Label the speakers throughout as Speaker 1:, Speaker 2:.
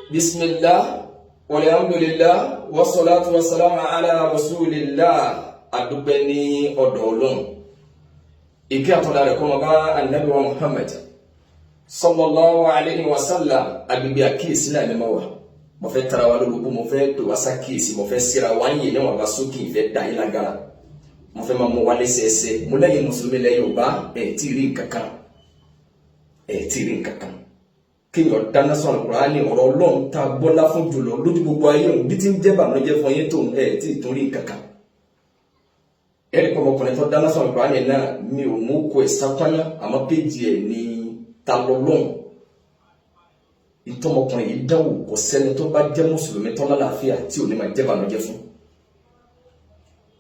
Speaker 1: Bismillah, walhamdulillah, wassalatu wassalamu ala rasulillah. Adúpẹ́ ní ọ̀dọ̀ Ọlọ́run. Ìkẹ́ àtọ́lá rẹ̀ kó máa bá Ànábì wa Muhammad sallallahu alayhi wa sallam. Agbègbè àkíyèsí náà ni mo wà. Mo fẹ́ tara wa lólobó, mo fẹ́ pè wá sákíyèsí, mo fẹ́ síra wá ń yè níwọ̀n bá sókè ìfẹ́ dá yín lágara. Mo fẹ́ máa mú wa lẹ́sẹẹsẹ. Mo lẹ́yìn Mùsùlùmí lẹ́yìn Yorùbá tí rí nǹkankan. Tí rí nǹkankan. Kéèyàn dáná sọ̀rọ̀ Kùránì ọ̀rọ̀ Ọlọ́run tá a gbọ́lá fún jùlọ lójú gbogbo ayé òun bí tí ń jẹ́ bànújẹ́ fún yín tó tí ì tún rí nǹkankan. Ẹ̀rí pọ̀ ọmọkùnrin tó dáná sọ̀rọ̀ Kùránì náà mi ò mú kó ẹ̀ sápáná àmọ́ péjì ẹ̀ ní ta lọ́lọ́run. Ìtọ́mọkùnrin yìí dánwò kò sẹ́ni tó bá jẹ́ Mùsùlùmí tó lálàáfíà tí ò ní máa jẹ́ bànújẹ́ fún.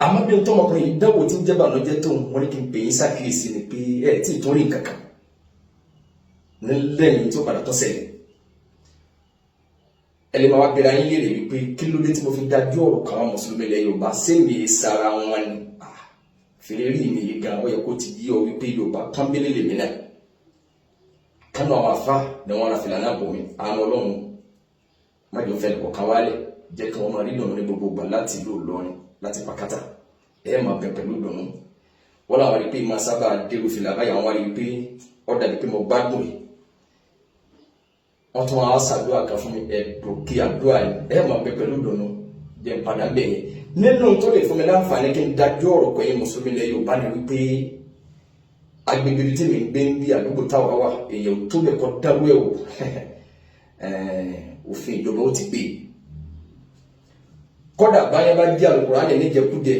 Speaker 1: Àmọ́ bí ìtọ́mọkùnrin yìí dánwò tí ń jẹ́ bànújẹ́ tó wọ́n ní kí n pè yín sákìyèsí ni pé tí ì tún rí nǹkankan lẹ́yìn tí ó padà tọ́sẹ̀ ẹlẹ́ máa wá bẹ̀rẹ̀ ayé lè rè wípé kí ló dé tí mo fi dájú ọ̀rọ̀ kan àwọn Mùsùlùmí ilẹ̀ Yorùbá sẹ́mi sára wọn ni fèrèrí mi yìí gan ó yẹ kó ti yí ọ wípé Yorùbá pọ́nbélé lèmi náà kánú àwọn afá ni wọ́n ra fìlà náà bò mí àwọn Ọlọ́run májò fẹ́ lẹ́kọ̀ọ́ kan wálẹ̀ jẹ́ kí wọ́n máa rí dùnú ní gbogbo gbà láti ìlú Ìlọrin láti Pàkátà máa bẹ̀ pẹ̀lú dùnú wọ́n làwọn rí pé máa sábà dérú fìlà báyà wọ́n rí pé ó dàbí pé mo gbádùn yìí wọ́n tún wá ṣàdúrà kan fún mi ẹ̀dùnkí àdúrà yìí máa bẹ pẹ̀lú dùnú jẹ́ padà bẹ̀yẹn nínú tó lè fún mi láǹfààní kí n dájú ọ̀rọ̀ pẹ̀yìn Mùsùlùmí ilẹ̀ Yorùbá ni wípé agbègbè tí mi ń gbé ń bí àdúgbò táwa wà èèyàn tó lè kọ́ dárú ẹ̀ wò òfin ìjọba ó ti gbé kọ́dà báyá bá jẹ́ Al-Kùránì níjẹkújẹ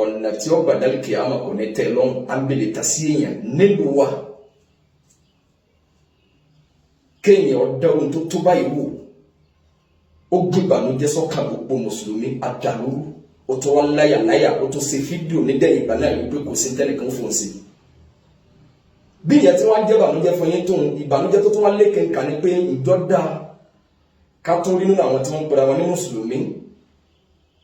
Speaker 1: ọ̀nà tí ó gbàdálì kì á mọ̀ kò ní tẹ̀ lọ́n ámbélé tà sí èèyàn nílùú wa kéèyàn ọ̀dá ohun tó báyìí wò ó gbé ìbànújẹ́ sọ́kàn gbogbo Mùsùlùmí àdàlúrú ó tó wá láyàláyà ó tó ṣe fídíò nídẹ̀yìn ìgbà náà wípé kò sí tẹ́nìkan fún un sí bí ìyẹn tí wọ́n jẹ́ ìbànújẹ́ fún yín tó ìbànújẹ́ tó tún wá lékè ń kà ní pé ìjọ dá ká tó rí nínú àwọn tí wọ́n pera wọn ní Mùsùlùmí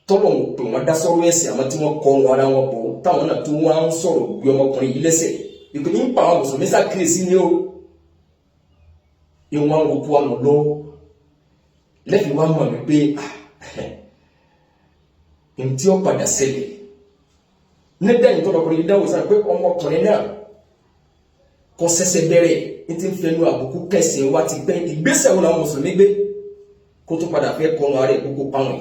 Speaker 1: tọ́lọ̀ ń pè wọ́n dá sọ́rọ̀ ẹ̀sìn àmọ́ tí wọ́n kọ́ wọn ara wọn bọ̀ táwọn náà tó wá ń sọ̀rọ̀ gbé ọmọkùnrin yìí lẹ́sẹ̀ ìpè ní pa àwọn Mùsùlùmí sákìrìsí ni ó ìwọ̀n òkú àmọ̀ lọ lẹ́fì wá mọ̀ wípé ní tí ó padà ṣẹlẹ̀ nídẹ̀yìn tó lọ́kùnrin dáwò sáà pé ọmọkùnrin náà kò ṣẹ̀ṣẹ̀ bẹ̀rẹ̀ ní tí ń fẹnu àbùkù kẹsìn wá ti pẹ́ ìgbésẹ̀ wọn làwọn Mùsùlùmí gbé kó tó padà fẹ́ kọnu ara ẹ̀ gbogbo pàwọn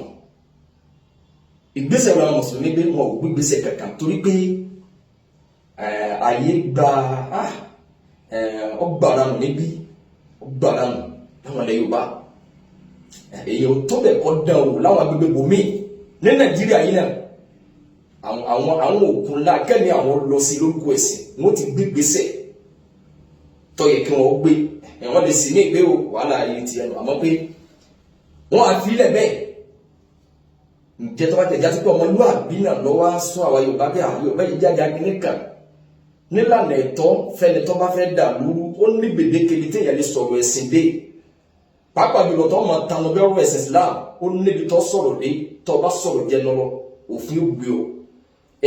Speaker 1: ìgbésẹ̀ wọn làwọn Mùsùlùmí gbé wọn ò gbé ìgbésẹ̀ kankan torí pé ààyè gba ọgbàrá nù níbí gbàrà nù láwọn ilẹ̀ Yorùbá èyàn tó bẹ̀ kọ́ dán o láwọn agbègbè bòmí ní Nàìjíríà yìí náà àwọn òkun ńlá kẹ́ni àwọn lọ sí lórúkọ ẹ̀sìn wọ́n ti gbé gbèsè tó yẹ kí wọ́n gbé wọ́n lè sì ní ìgbé o wàhálà yìí ti ẹnu àmọ́ pé wọ́n á fi ilẹ̀ bẹ́ẹ̀ ǹjẹ́ tó bá tẹ̀ já sí pé ọmọlúwàbí náà lọ́wọ́ sún àwa Yorùbá bí àwọn Yorùbá yìí jáde agbẹ́ni kan nílànà ẹ̀tọ́ fẹ́ni tó bá fẹ́ dà lúrú ó ní gbèdéke bí téèyàn lè sọ̀rọ̀ ẹ̀sìn dé pàápàá jùlọ tó máa tanu bẹ́rù ẹ̀sìn Islam ó níbi tó sọ̀rọ̀ dé tó bá sọ̀rọ̀ jẹ́ lọ́rọ̀ òfin ó gbé o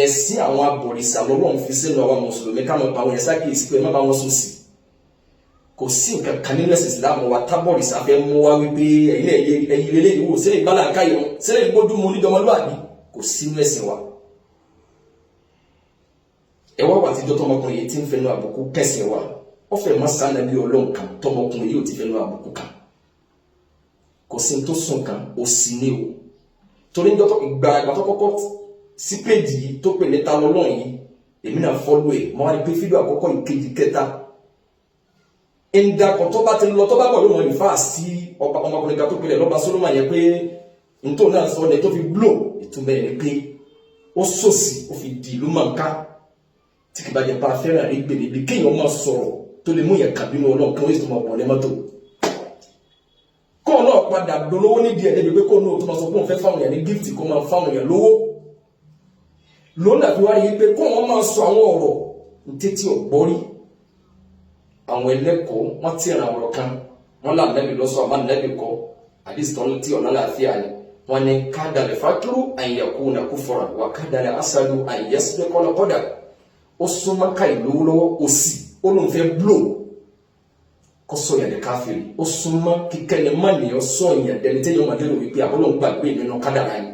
Speaker 1: ẹ̀sìn àwọn abọ̀rìṣà lọ́lọ́run fi sínú àwọn Mùsùlùmí káwọn àwọn ẹ̀sà kìí sí pé má bá wọn sùn sí kò sí nǹkan kan nínú ẹ̀sìn Islam wa tábọ̀rìṣà fẹ́ mú wá wípé ẹ̀yin lélẹ́yìn wò sílẹ̀ ìgbàlá káyọ̀ sílẹ̀ ìgbójú mu onídọ́mọlúwàbí kò sí nínú ẹ̀sìn wa ẹwà wà tí tọmọkùnrin yìí ti ń fẹnu àbùkù kẹsìn wa ó fẹ́ mọ́ sáà nàbí Ọlọ́run kan tọmọkùnrin yìí ò ti fẹnu àbùkù kan kò sí tó sùn kan ó sì ní o torí ń dọ́tọ̀ ìgbà tó kọ́kọ́ sí péjì yìí tó pè ní ta lọ́lọ́run yìí èmi náà fọ́lú ẹ̀ mọ́ wá ní pé fídíò àkọ́kọ́ ìkejì kẹta ìdàkọ̀ tó bá ti lọ tó bá bọ̀ lóun ìfà sí ọmọkùnrin kan tó pè lọ́ba Solomon yẹn pé nítorí náà sọ ọ́ tó fi bló ìtumọ̀ ẹ̀ ní pé ó sòsì ó fi di ìlú mọ̀ọ́ká tí kì bá jẹ́ bá fẹ́ràn rí gbèrè bí kéèyàn máa sọ̀rọ̀ tó lè mú yẹn kàbínú Ọlọ́run kí wọ́n sì máa bọ̀ ní mọ́tò kó náà padà dolówó nídìí ẹ̀ débi pé kó náà tó máa sọ pé òun fẹ́ fáwọn èèyàn ní gift kó máa fáwọn èèyàn lówó lónà fi wá rí pé kó wọ́n máa sọ àwọn ọ̀rọ̀ ní tètè ọ̀gbọ́rí àwọn ẹlẹ́kọ̀ọ́ wọ́n ti ràn ọ̀rọ̀ kan wọ́n là nẹ́bí lọ́sọ̀ àmà nẹ́bí kọ́ àdìsítọ́ tí ọ̀nà láàfíà ni wọ́n ní kádàlẹ̀ fàkírù àyẹ̀kú nà kúfọ̀rà wà kádàlẹ̀ asadu àyẹ̀sídẹ́kọ́ lọ́kọ́dà ó súnmọ́ ká ìlú lọ́wọ́ òsì ó lóun fẹ́ blò kó sọ yẹn di káfíìrì ó súnmọ́ kíkẹ́ ni má nìyẹn sọ yẹn dẹni tẹ́yọ̀ máa dẹ́rù wípé àbọ́lọ́ gbàgbé nínú kádàrá yìí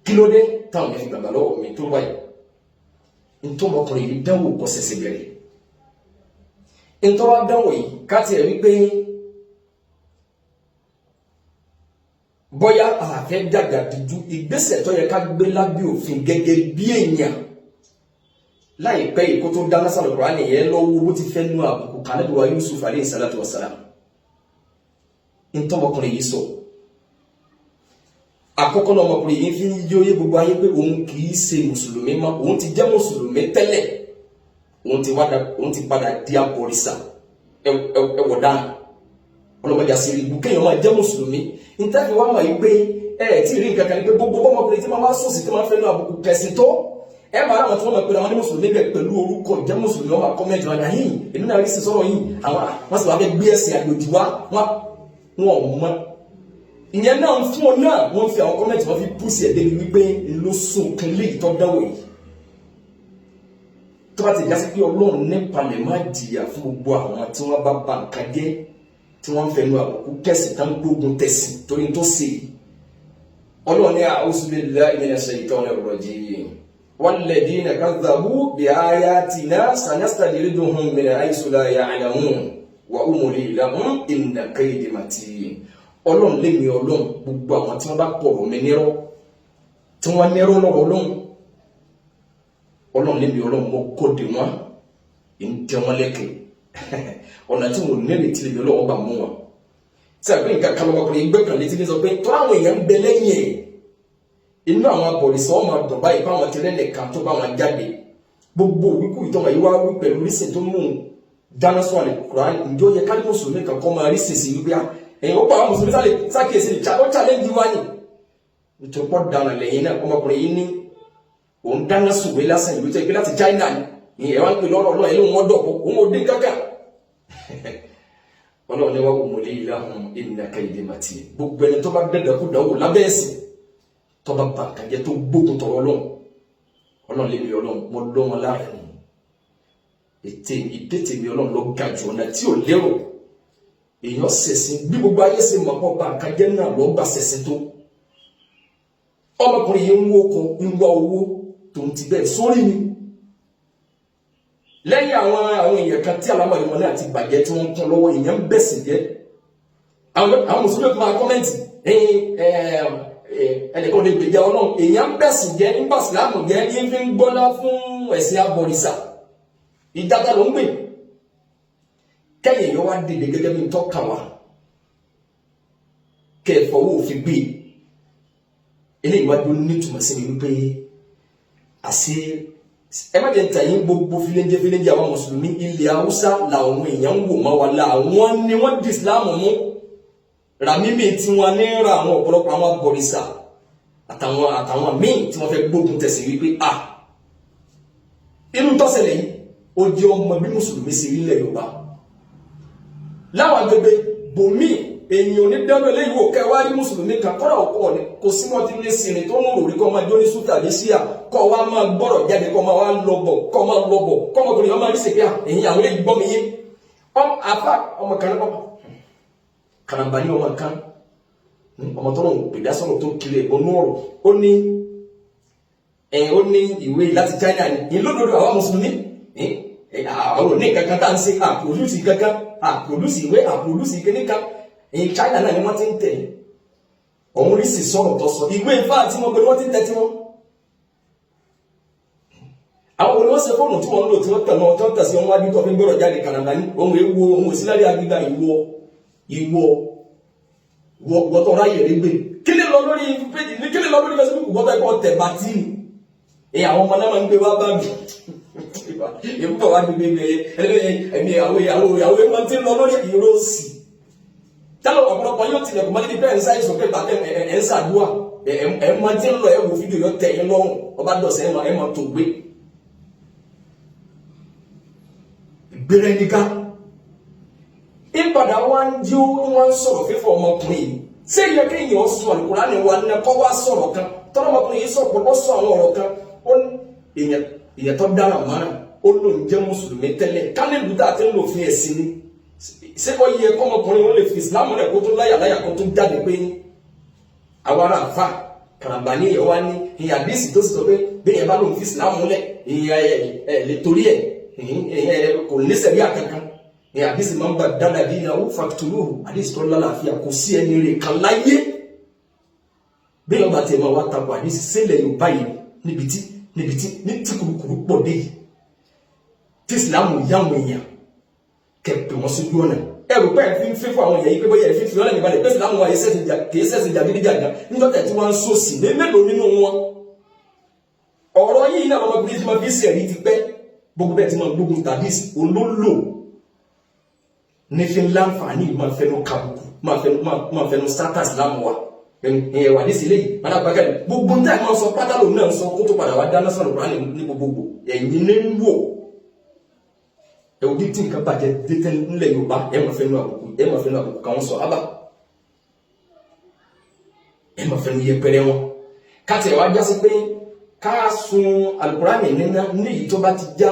Speaker 1: kí ló dé táwọn yẹn fi gbàgbà lọ́wọ́ mi tó wáyé ntọ́mọkùnrin yìí dánwò kọ́ sẹ̀sẹ̀ bẹ̀rẹ̀ ntọ́wá dánwò yìí káti ẹ̀ wípé bọ́yá àfẹ́ dàgbà díjú ìgbésẹ̀ tó yẹ ká gbé lábẹ́ òfin gẹ́gẹ́ bí èèyàn láìpẹ́ yìí kó tó dáná sálọ Kùránì yẹn lọ́wọ́ owó ti fẹ́ nú àbùkù kan Ànábì wa Yusuf alayhi salatu wassalam ntọ́mọkùnrin yìí sọ àkọ́kọ́ náà ọmọkùnrin yìí fi ń yóyé gbogbo ayé pé òun kì í ṣe mùsùlùmí mọ́ òun ti jẹ́ mùsùlùmí tẹ́lẹ̀ òun ti padà di abọ̀rìṣà ẹwọ̀ dáhùn ọlọ́mọdé àṣírí ìbú kéèyàn máa jẹ́ mùsùlùmí nítorí wàá mọ̀ yìí pé tí ì rí nǹkan kan ní pé gbogbo ọmọkùnrin tí máa wá sòsì tí máa fẹ́ nu àbùkù kẹsì tó máa ráwọn tí wọ́n máa pèrè àwọn ní mùsùlùmí bẹ̀ pẹ̀lú orúkọ ìjẹ́ mùsùlùmí wọn máa kọ́mẹ́ntì wọn náà yìí èmi náà rí sí sọ́rọ̀ yìí àwọn wọ́n sì wá fẹ́ gbé ẹ̀sìn àjòjì wá wọn ò mọ́ ìyẹn náà fún ọ náà wọ́n fi àwọn kọ́mẹ́ntì wọn fi pùsì ẹ̀ débi wípé ló sùn kan lè tọ́ dáwọ̀ yìí tó bá ti já sí pé Ọlọ́run nípa lè má jìyà fún gbogbo àwọn tí wọ́n bá ba nǹkan jẹ́ tí wọ́n ń fẹnu àbùkù kẹsì tán gbógun tẹ̀sí torí tó ṣe Ọlọ́run ní a'udhu billahi minash shaitonir rajim walladhina kadhabu bi ayatina sanastadrijuhum min haythu la ya'lamun wa umli lahum inna kaydi matin Ọlọ́run lémi Ọlọ́run gbogbo àwọn tí wọ́n bá pọ̀rọ̀ mi nírọ́ tí wọ́n nírọ́ lọ́rọ̀ Ọlọ́run lémi Ọlọ́run mo kóde wọn ìjẹ́ wọn lẹ́kẹ̀ẹ́ ọ̀nà tí wọ́n nílẹ̀ tí lémi Ọlọ́run bá mú wọn tí a gbé nǹkan kan lọ́wọ́kùnrin ìgbẹ́kànlé tí ní sọ pé tó àwọn èèyàn ń bẹ lẹ́yìn ẹ̀ inú àwọn abọ̀rìṣà ọmọ àdùn báyìí bá wọn tẹ́lẹ̀ nìkan tó bá wọn jáde gbogbo wíkú ìtọ́mọ̀ yìí wá wí pẹ̀lú rísìn tó mú dáná sọ àlè Kùránì ǹjẹ́ ó yẹ ká ní mùsùlùmí kan kọ́ máa rísìn sí wípé ẹ̀yin ó pa àwọn mùsùlùmí sákèsí ó challenge wá ní nítorí pọ́ dáná lẹ́yìn náà ọmọkùnrin yìí ní òun dáná sùwé lásán ìlú tó ẹgbẹ́ láti China ní ẹ̀wọ̀n pè lọ́rọ̀ ọlọ́run ẹ̀lú wọn dọ̀kọ́ òun ò dín kankan ọlọ́run ní wọ́n kò mọ̀lẹ́ ilé ahùn inna kaydi matin gbogbo ẹni tó bá dẹ́dẹ̀ kú dáwò lábẹ́ ẹ̀sìn tó bá bá kàjẹ́ tó gbógun tọrọ ọlọ́run lè mi ọlọ́run mo lọ́ wọn láàrin ìdètè mi ọlọ́run lọ ga jù ọ̀nà tí ò lérò èèyàn ṣẹ̀sìn bí gbogbo ayé ṣe mọ̀ pọ̀ bá kàjẹ́ náà lọ́ gbà ṣẹ̀sìn tó ọmọkùnrin yìí ń wá owó tó ń ti bẹ́ẹ̀ sórí ni lẹ́yìn àwọn èèyàn kan tí alámọ̀ ìwọ̀n náà ti bàjẹ́ tí wọ́n ń kún lọ́wọ́ èèyàn ń bẹ̀sìn jẹ́ àwọn mùsùlùmí kan máa kọ́mẹ́ǹtì ẹnìkan lè gbèjà Ọlọ́run èèyàn ń bẹ̀sìn jẹ́ nígbà sílámù jẹ́ ní fi ń gbọ́lá fún ẹ̀sìn abọ̀rìṣà ìdájọ́ ló ń gbè kẹ́yìn èèyàn wá dìde gẹ́gẹ́ bí tọ́ka wa kẹfọwọ́ òfin gbé eléyìí wájú nítumọ̀ sí mi wípé àṣẹ ẹ má jẹ́ ń tàyín gbogbo fílẹ́ńjẹ́ àwọn mùsùlùmí ilẹ̀ Haúsá làwọn èèyàn ń wò má wa láwọn ni wọ́n di ìsìláàmù mú ràmímì tí wọ́n ní ra àwọn ọ̀pọ̀lọpọ̀ àwọn abọ̀rìṣà àtàwọn míì tí wọ́n fẹ́ gbógun tẹ̀sí wípé inú tọ́sẹ̀lẹ̀ yìí ó jẹ́ ọmọ bí mùsùlùmí sí ilẹ̀ Yorùbá láwọn agbègbè bòmíì èyàn ní dẹ́nu eléyìí wò kẹwàá rí mùsùlùmí kan kọ́ra ọ̀pọ̀ ni kò sí mọ́ tí lè sinmi tó ń rò rí kọ́ máa jó ní sútà ní síà kọ́ wa máa gbọ́rọ̀ jáde kọ́ máa wá lọ́bọ̀ kọ́ ọmọkùnrin wọn máa rí sèpé èyí àwọn eléyìí gbọ́ mi yé àfa ọmọ kan kàràmbà ní ọmọ kan ọmọ tó ń pèdá sọ̀rọ̀ tó kiri ọ̀nù ọ̀rọ̀ ó ní ìwé láti China ní ìlódodo àwọn mùsùlùmí àwọn òní kankan tá à ń ṣe àpòlùsì kankan àpòlùsì ìwé àpòlùsì kíníkan in China náà ni wọ́n ti ń tẹ̀ ọ̀hún rí sí sọ̀rọ̀ tó sọ ìwé ìfá àti wọn pé wọ́n ti ń tẹ̀ tí wọ́n àwọn olóòsè fóònù tí wọ́n ń lò tí wọ́n tẹ̀lé ọjọ́ tẹ̀sí wọn wájú tó fi ń gbọ́rọ̀ jáde kànáńgá ní ohun èwo ohun òsílẹ̀ agbègbè ìwọ tó ráyè rí gbé kí lè lọ lórí péjì ní kí lè lọ lórí Facebook gbọ́dọ̀ ẹ̀kọ́ tẹ̀ bá tí ni àwọn ọmọ náà máa ń gbé wá bá mi ìbúkọ̀ wá gbégbé ẹ̀mí àwọn ẹ̀mọ́ tí ń lọ lórí ìrọ́sì tẹ́lọ̀ ọ̀pọ̀lọpọ̀ yóò tilẹ̀ kò mọ́lẹ́bí bẹ́ẹ̀ ń sáyé sọ pé bàtẹ́ ẹ̀ ń sàdúrà ẹ̀mọ́ tí ń lọ ẹ̀wò fídíò yọ tẹ̀ yín lọ́rùn ọba dọ̀sẹ̀ ẹ̀mọ́ tó gbé gbére níká ìpadà wá ń jí wọ́n ń sọ̀rọ̀ fífọ́ ọmọkùnrin yìí ṣé ìyẹ kéèyàn sọ Al-Kùránì wa ní ẹ̀kọ́ wá sọ̀rọ̀ kan tọ́lọ́ ọmọkùnrin yìí sọ̀rọ̀ pọ̀ sọ àwọn ọ̀rọ̀ kan ó èèyàn tó dára mọ́ra ó lò ń jẹ́ mùsùlùmí tẹ́lẹ̀ kálílù tá a ti ń lò fún ẹ̀sìn ni ṣé ó yẹ kọ́mọkùnrin wọn lè fi Islam rẹ̀ kó tó láyà kó tó jáde pé àwọn ará àfà kàràmbà ní ìyẹ̀wá ní ìyẹn àdísì tó sì sọ pé bẹ́ẹ̀ bá lóun fi Islam lẹ̀ ìyẹn lè torí ẹ̀ kò ní sẹ̀rí àkankan ìyẹn àdísì máa ń bá dáadáa bí ìyàwó fàtúrò àdísì tó lálàáfíà kò sí ẹni rẹ̀ kan láyé bẹ́ẹ̀ ọba tẹ̀ máa wá tapọ̀ àdísì sílẹ̀ Yorùbá yìí níbi tí kùrùkùrù pọ̀ dé yìí tí Islam yàwọn èèyàn kẹpẹ wọn sójú ọ̀nà ẹrù pẹ́ fi ń fẹ́ fún àwọn èèyàn yìí pé bóyá ẹ̀fí fi ọ́nà níbalẹ̀ pé Islam wáyé kìí sẹ́sẹ̀ jàgídíjàgá nígbàtẹ̀ tí wọ́n ń sọ sí ní mélòó nínú wọn ọ̀rọ̀ yìí náà ọmọbìnrin tí wọ́n fi sẹ̀rí ti pẹ́ gbogbo bẹ́ẹ̀ tí wọ́n gbógun tàbí olólò ní fi láǹfààní máa fẹnu kàbùkù máa fẹnu sátà Islam wa ẹ̀wà ní sílé yìí alábàákẹ́ gbogbo ń tẹ́ sọ pátálò náà sọ kó tó padà wá dáná sọ̀rọ̀ kúránì ní gbogbogbò ẹ̀yìn ní ń wò ẹ̀wù bí tí nǹkan bàjẹ́ dẹ́tẹ́ nílẹ̀ Yorùbá ẹ̀ máa fẹnu àbùkù káwọn sọ ábà ẹ̀ máa fẹnu yẹpẹrẹ wọn káàtì ẹ̀wà já sí pé ká sun Al-Qur'ani nínú ní èyí tó bá ti já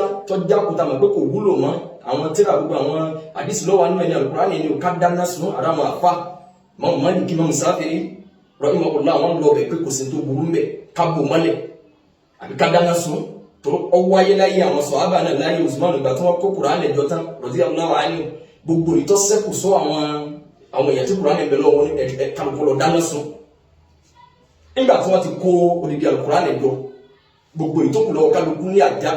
Speaker 1: kúta mọ̀ pé kò wúlò mọ́ àwọn tíra gbogbo àwọn àdìsí lọ́wọ́ nínú ẹni Al-Qur'ani ni ká dáná sun ara wọn àfa mọ́ Málíkì mọ́ Ṣáfi'í rahimahullah àwọn lọ bẹ̀ pé kò sí tó burú mbẹ̀ ká bò mọ́lẹ̀ àbí ká dáná sun ọwọ́ ayé láyé àwọn sọ̀hábà náà láyé Usman ìgbà tí wọ́n kó Kùránì jọ tán radiyallahu anhu gbogbo ìtọ́sẹ́kù sọ àwọn èèyàn tí Kùránì bẹ̀ lọ́wọ́ ní kálukú lọ dáná sun nígbà tí wọ́n ti kó odidi Al-Kùránì jọ gbogbo ìtókù lọ́wọ́ kálukú ní àjá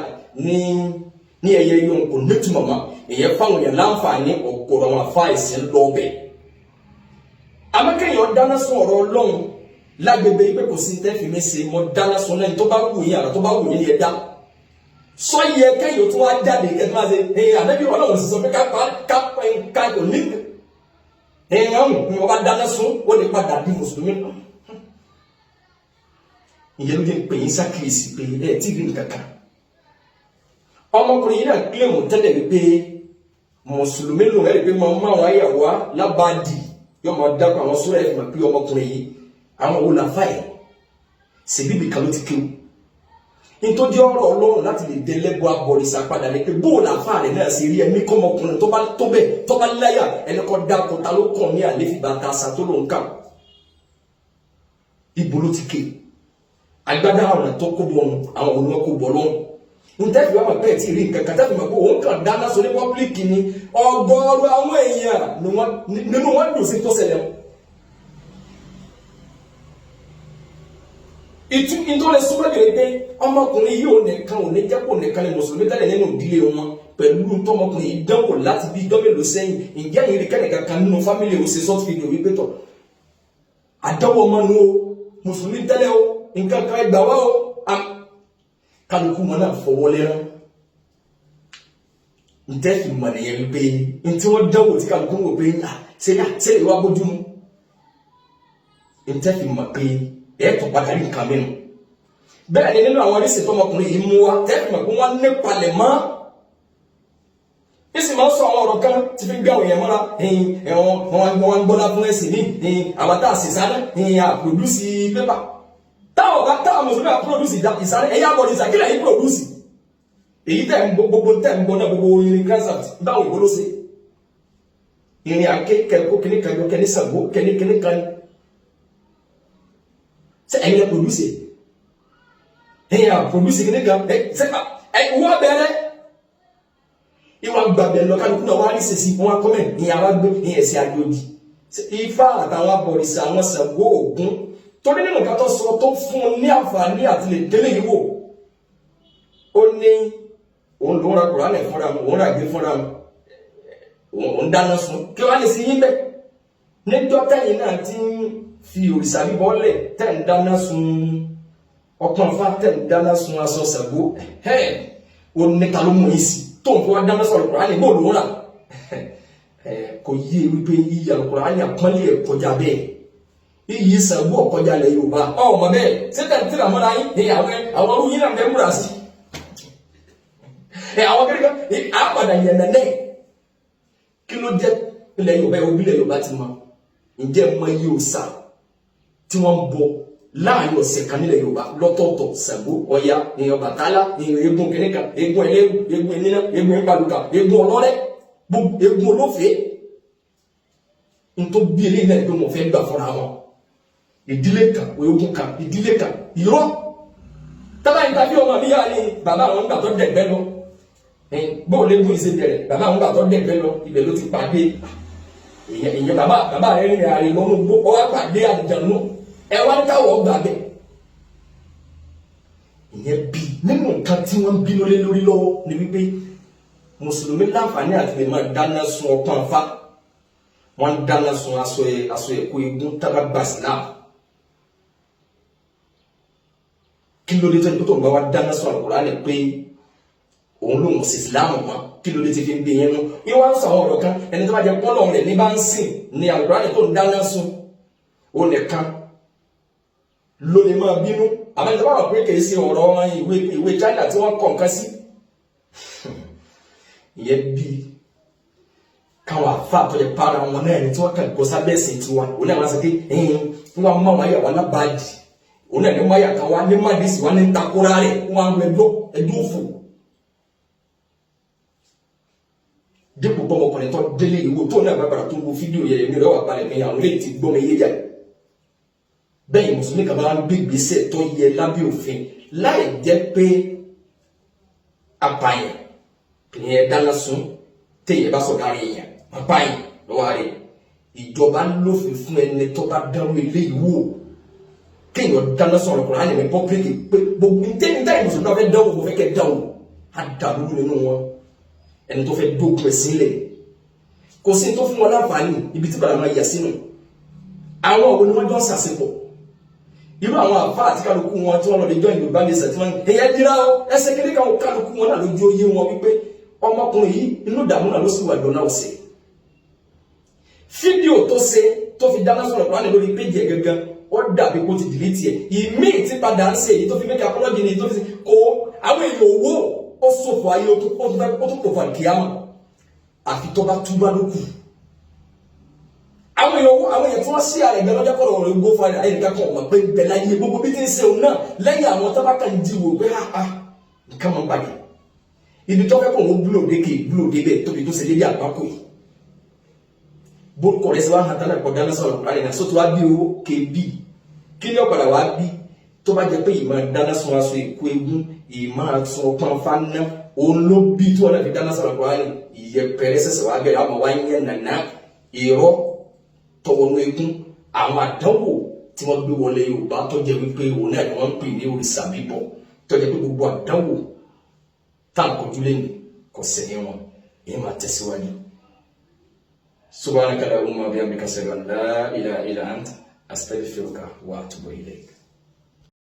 Speaker 1: ní ẹyẹ yóò kò nítumọ̀ mọ́ èèyàn fáwọn èèyàn láǹfààní ọ̀gọ̀rọ̀ àwọn afá ẹ̀sìn lọ́ọ̀bẹ̀ amẹ́kẹ́yàn dáná sun ọ̀rọ̀ Ọlọ́run lágbègbè pé kò sí tẹ́ fi mí ṣe mọ́ dáná sun lẹ́yìn tó bá wù yín àrà tó bá wù yín ni ẹ dá sọ yẹ kẹ́yìn tó wá jáde kẹ́tọ́ máa ṣe ànábì Ọlọ́run sì sọ pé ká kò ní ọ̀hún ni wọ́n bá dáná sun ó lè padà di mùsùlùmí ìyẹn ló dé pè yín sákìlìsì pé ẹ tí rí nǹkan kan ọmọkùnrin yìí náà kílèmù tẹ́lẹ̀ wípé mùsùlùmí lòun ẹ̀rí pé máa ń máa wáyà wá lábàádì yóò máa dákọ̀ àwọn sórí ẹ̀fìn pé ọmọkùnrin yìí àwọn olàfà ẹ̀ ṣèbíbi kan ló ti kéwù nítorí ọ̀rọ̀ Ọlọ́run láti lè délẹ́gbọ́ abọ̀rìṣà padà ní pé bóòlù àfà rẹ̀ náà ṣe rí ẹni kọ́mọkùnrin tó bá tó bẹ́ẹ̀ tó bá láyà ẹni kọ́ dákọ̀ ta ló kàn ní àléfìgbà ta sa tó lòun kà ibo ló ti ké agbádá ọ̀nà tó kó bọ̀ àwọn olùwọ́ kó bọ̀ lọ́rùn ntẹ́fì wà máa bẹ́ẹ̀ tí rí nǹkan kan tẹ́fì máa kó òun kàn dáná sọ ní pọ́blíkì ni ọgọ́rùn àwọn èèyàn nínú wọn dùn sí tó ṣẹlẹ̀ ìtúlẹ̀ súnmọ́ bèrè pé ọmọkùnrin yìí ò nìkan ò ní jẹ́pọ̀ nìkan ni mùsùlùmí tẹ́lẹ̀ nínú ìdílé wọn pẹ̀lú tọmọkùnrin ìdánwò láti bí dọ́mẹ̀lò sẹ́yìn ìjẹ́ ìrìn kẹ́nìkan kan nínú fámìlì ò ṣe sọ́ọ̀tì fídíò wípé tọ̀ àdánwò ọmọ nu o mùsùlùmí tẹ́lẹ̀ o nǹkan kan ẹgbà wá o kálukú wọn náà fọwọ́ lẹ́rán ntẹ́fì mọ̀ nìyẹn wípé ntí wọ́n dánwò tí kálukú wò pé ṣe ìwà bójú mu ntẹ́fì mọ̀ pé ẹ̀ẹ́tọ̀ padà rí nǹkan mẹ́nu bẹ́ẹ̀ ni nínú àwọn oríṣìí tọmọkùnrin yìí mú wa tẹ́fì mọ̀ pé wọ́n ní palẹ̀ mọ́ ìsì máa ń sọ àwọn ọ̀rọ̀ kan tí fi gbé àwọn èèyàn mọ́ra wọ́n gbọ́dá fún ẹ̀sìn ní àbátá àṣìṣáná àpòdúsì pépà táwọn mùsùlùmí àpòdúsì ìsáré ẹ̀yà àbọ̀dì ìsàkílẹ̀ yìí pòdúsì èyí tẹ̀ ń gbogbo tẹ̀ ń gbọ́dá gbogbo irin crescent báwọn ìgbóló sí ìrìn àké kẹ́kọ́ kíní kan yọ kẹ́ní sàgbó kíní kan ṣe ẹ̀yin àpòdúsì ẹ̀yìn àpòdúsì kíní kan wọ́n bẹ̀rẹ̀ ìwà gbàgbẹ̀ lọ kálukú náà wá ní sèṣì wọn kọ́mẹ̀ ní àwọn gbé ní ẹ̀sẹ̀ àjòjì Ifá àtàwọn abọ̀rìṣà àwọn Ṣàngó Ògún torí nínú nǹkan tó sọ tó fún un ní àǹfààní àti lè délé yìí wò ó ní òun ló ń ra Kùránì fúnra mu òun rà gbé fúnra mu òun dáná sun kí wọ́n á lè sí yín bẹ́ẹ̀ níjọ́ tẹ́yìn náà ti ń fi òrìṣà bíbọ́ lẹ̀ tẹ́ ń dáná sun ọpọ́n Ifá tẹ́ ń dáná sun aṣọ Ṣàngó ó ní ta ló mú yín sí tó ń fi wá dáná sọ̀rọ̀ Kùránì bóòlù wọn rà kò yí wípé yíyí Al-Kùránì àpọ́nlé ẹ̀ kọjá bẹ́ẹ̀ yíyí Ṣàngó ọ̀kọjá lẹ̀ Yorùbá ọmọ bẹ́ẹ̀ sẹ́tẹ̀ tí ra mọ́ra yín àwọn orú yín náà bẹ́ẹ̀ múra sí àwọn kẹ́kẹ́ àpàdà yẹn nẹ́nẹ́ kí ló jẹ́ ilẹ̀ Yorùbá ìwòbílẹ̀ Yorùbá ti mọ ǹjẹ́ mọ iye òòṣà tí wọ́n ń bọ láàrin ọ̀sẹ̀ kan nílẹ̀ Yorùbá lọ́tọ̀ọ̀tọ̀ Ṣàngó Ọya èèyàn Ọbàtálá èèyàn eégún kìnìkan eégún ẹlẹ́rú eégún ẹnìná eégún ìpàlùkà eégún ọlọ́rẹ́ gbogbo egun olófẹ́ n tó bí eléyìí náà pé mo fẹ́ gbà fúnra wọn ìdílé kan ogun kan ìdílé kan irọ́ tábà yìí tàbí ọmọ mi yára ní bàbá àwọn gbà tó dẹ̀gbẹ́ lọ bóò lé gún ìṣe bẹ̀rẹ̀ bàbá àwọn gbà tó dẹ̀gbẹ́ lọ ibẹ̀ ló ti pàdé ìyẹn bàbá rẹ̀ rìn àrè lọ́nà gbó ọwá pàdé àjànú ẹ wá ń káwọ̀ gbà bẹ̀ ìyẹn bí nínú nǹkan tí wọ́n bínú lé lórí lọ́wọ́ ni wípé mùsùlùmí láǹfààní àti lè máa dáná sun ọpọ́n afá wọ́n dáná sun aṣọ ẹ̀kọ́ egun tábà gbà sílámù kí ló dé tó ní tó ń bá wa dáná sun Al-Qur'ani pé òun lòun sì sílámù mọ́ kí ló dé ti fi ń gbé yẹn nú ìwà ń sọ àwọn ọ̀rọ̀ kan ẹni tó bá jẹ pọ́lọ̀ rẹ̀ ní bá ń sìn ní Al-Qur'ani tó ń dáná sun ó nìkan ló lè máa bínú àmọ́ ìjọba wà pé kìí ṣe ọ̀rọ̀ ìwé China tí wọ́n kọ̀ nǹkan sí ìyẹn bíi káwọn àfáà tó yẹ para wọn náà ẹni tí wọ́n kàn gbọ́ sábẹ́ ẹ̀sìn tiwa òun náà wọ́n sọ pé wọ́n máa wọ́n yà wọ́n lábàájì òun náà ní wọ́n yà kan wá ní mádìsí wọ́n ní takora rẹ̀ wọ́n á ẹdún fò dípò bọ́mọkùnrin tó délé ìwò tó náà bàbàrà tó ń wo fídíò yẹ ní rẹ̀ wà balẹ̀ ní àwọn ilé ti gbọ́n yé jà bẹ́ẹ̀ mùsùlùmí kan bá ń gbé ìgbésẹ̀ tó yẹ lábẹ́ òfin láì jẹ́ pé apààyàn ìyẹn dáná sun téèyàn bá sọ̀dá rẹ̀ yẹn apààyàn lọ́wọ́ rẹ̀ ìjọba lófin fún ẹni tó bá dánwó ilé ìwò kéèyàn dáná sọ̀rọ̀ kùnrin àyẹ̀mẹ̀ pọ́pílìkì pé gbogbo tẹ́ni táyì mùsùlùmí náà fẹ́ dánwò mo fẹ́ kẹ́ dánwò á dàrú nínú wọn ẹni tó fẹ́ dókun ẹ̀ sílẹ̀ kò sí tó fún wọn láǹfààní ibi tí bàrà máa yà sínú àwọn òwe ni wọ́n jọ ń sàṣepọ̀ irú àwọn àfá àti kálukú wọn tí wọ́n lọ lè jọ Yorùbá ní ìsẹ̀ tí wọ́n ẹ̀yà dira ó ẹsẹ̀ kéde káwọn kálukú wọn náà lójú oyé wọn wípé ọmọkùnrin yìí inú ìdààmú náà ló sì wà ìdọ̀nà ọ̀sẹ̀ fídíò tó ṣe tó fi dáná sọ̀rọ̀ kúránì lórí péjì ẹ̀ gangan ó dàbí kó ti dìlítì ẹ̀ ìmí tí padà ń ṣe èyí tó fi mẹ́kẹ́ apọ́lọ́jì ni tó fi kó àwọn èèyàn owó ó sòfò ayé ó tún pòfò àkíyàmà àfi tó bá túbá ló kù àwọn èèyàn tí wọ́n sí ààrẹ ìgbẹ́ lọ́jọ́ kọ́rọ̀ ọ̀rọ̀ igbó fún àyíká kan ọ̀mọ̀ pé bẹ̀ láyé gbogbo bí tí ń ṣe òun náà lẹ́yìn àwọn tábàkà ń jí wò pé nǹkan máa ń bàjẹ́ ibi tó fẹ́ kó òun búlòdé kì í búlòdé bẹ́ẹ̀ tóbi tó ṣe dédé àgbákò yìí bó kọ̀ rẹ̀ sí wàá hàn tánà pọ̀ dáná sọ̀rọ̀ láàrin náà sótò wá bí owó kébì kí ni ọ̀padà wá bí tó bá jẹ́ pé ìmọ̀ dáná sun aṣọ èkó egun ìmọ̀ aṣọ ọpọ́n fáná òun ló bí tí wọ́n náà fi dáná sọ̀rọ̀ láàrin ìyẹpẹrẹ sẹ̀sẹ̀ wá bẹ̀rẹ̀ àwọn wá ń yẹn nàná irọ́ tọwọ́nú egun àwọn àdánwò tí wọ́n gbé wọlé Yorùbá tó jẹ́ wípé òun náà ni wọ́n ń pè ní òrìṣà bíbọ̀ tó jẹ́ pé gbogbo àdánwò táǹkọ̀jú lẹ́nu kò sẹ́yìn wọn èyí máa tẹ̀síwájú. Subhanaka Allahumma wa bihamdika ashhadu an la ilaha illa anta astaghfiruka wa atubu ilayk.